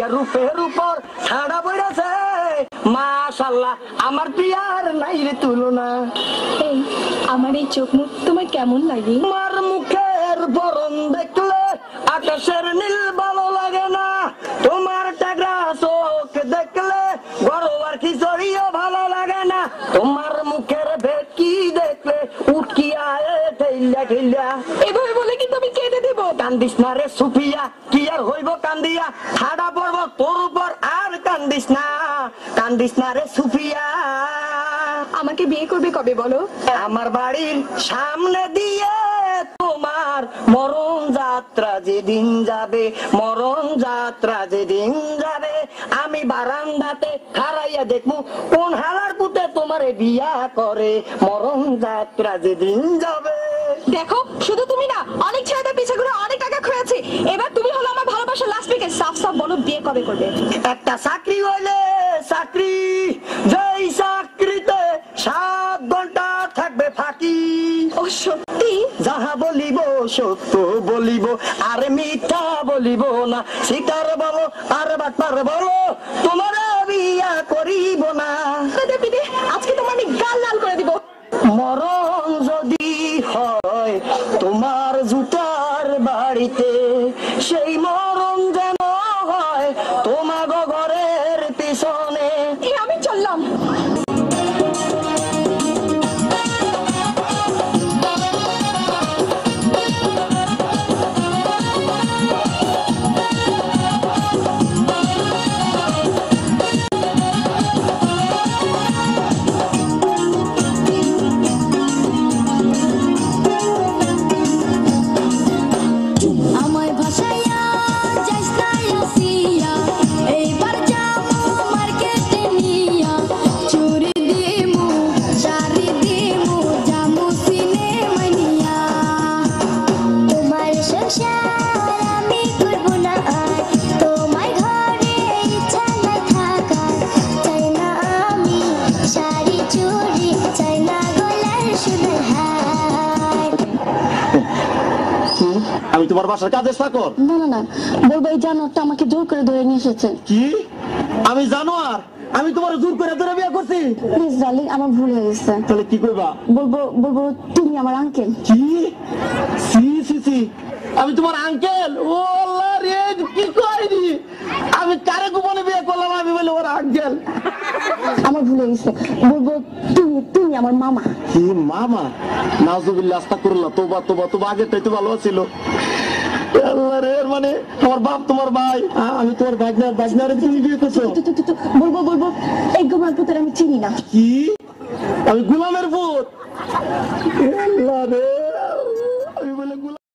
রূপের উপর ছাড়া পড়েছে মাশাআল্লাহ, আমার প্রিয়ার নাই রে তুলনা। এই আমার এই চোখ মুখ তোমার কেমন লাগে? তোমার মুখের বরণ দেখলে আকাশের নীল ভালো লাগে না, তোমার টাগরা চোখ দেখলে গরুয়ার খিচুড়িও ভালো লাগে না, তোমার মুখের ভেটকি দেখলে উটকি আয় ঠেইলা ঠেইলা। এভাবে বলে কিন্তু আমি কেটে দেব। কান্দিস না রে সুফিয়া, কি আর হইব কান্দিয়া, ঠাডা পড়ব তোর উপর আর কান্দিস না, কান্দিস না রে সুফিয়া। আমাকে বিয়ে করবে কবে বলো? আমার বাড়ির সামনে দিয়ে তোমার মরণ যাত্রা যেদিন যাবে, মরণ যাত্রা যেদিন যাবে, আমি বারান্দাতে খাড়াইয়া দেখবো কোন হালার পুতে তোমারে বিয়া করে, মরণ যাত্রা যেদিন যাবে। দেখো শুধু তুমি না, অনেক ছেলেদের পিছে ঘুরে অনেক টাকা খয়েছে। এবার তুমি হলো আমার ভালোবাসার লাস্ট উইকেট। সাফ সাফ বলো বিয়ে কবে করবে? একটা চাকরি হইলে চাকরি, যেই চাকরিতে 7 ঘন্টা থাকবে ফাঁকি। ও সত্যি? যাহা বলিব সত্য বলিব, আর মিথ্যা বলিব না, শিকার বলো আর বাটপার বলো, তোমার বিয়া করিব না। আজকে তোমার আমি গাল লাল করে দিব। মরণ যদি হয় তোমার জুতার বাড়িতে, সেই মরণ যেন হয় তোমার ঘরের পিছনে। আমি চললাম। আমি তোমার বাসার কাজের চাকর? না না না, বলবো এই জানোয়ারটা আমাকে জোর করে ধরে নিয়ে এসেছে। কি? আমি জানোয়ার? আমি তোমার জোর করে ধরে বিয়ে করছি? প্লিজ ডার্লিং, আমার ভুল হয়ে গেছে। তাহলে কি করবা? বলবো বলবো তুমি আমার আঙ্কেল। কি? সি সি সি, আমি তোমার আঙ্কেল? ও আল্লাহ রে, কি কইনি আমি, কারে গোপনে বিয়ে করলাম আমি বলে ওর আঙ্কেল? আমার ভুল হয়ে গেছে, বলবো তুমি তুমি আমার মামা। কি মামা? নাউজুবিল্লাহ, আস্তাগফিরুল্লাহ, তোবা তোবা তোবা, আগেরটাই তো ভালো ছিল। আল্লাহ রে, মানে আমার বাপ তোমার ভাই, আমি তোমার বাজনারে তুমি বিয়ে করছো? বলবো বলবো এই গোমার পুত্র আমি চিনি না। কি? আমি গোলামের পুত?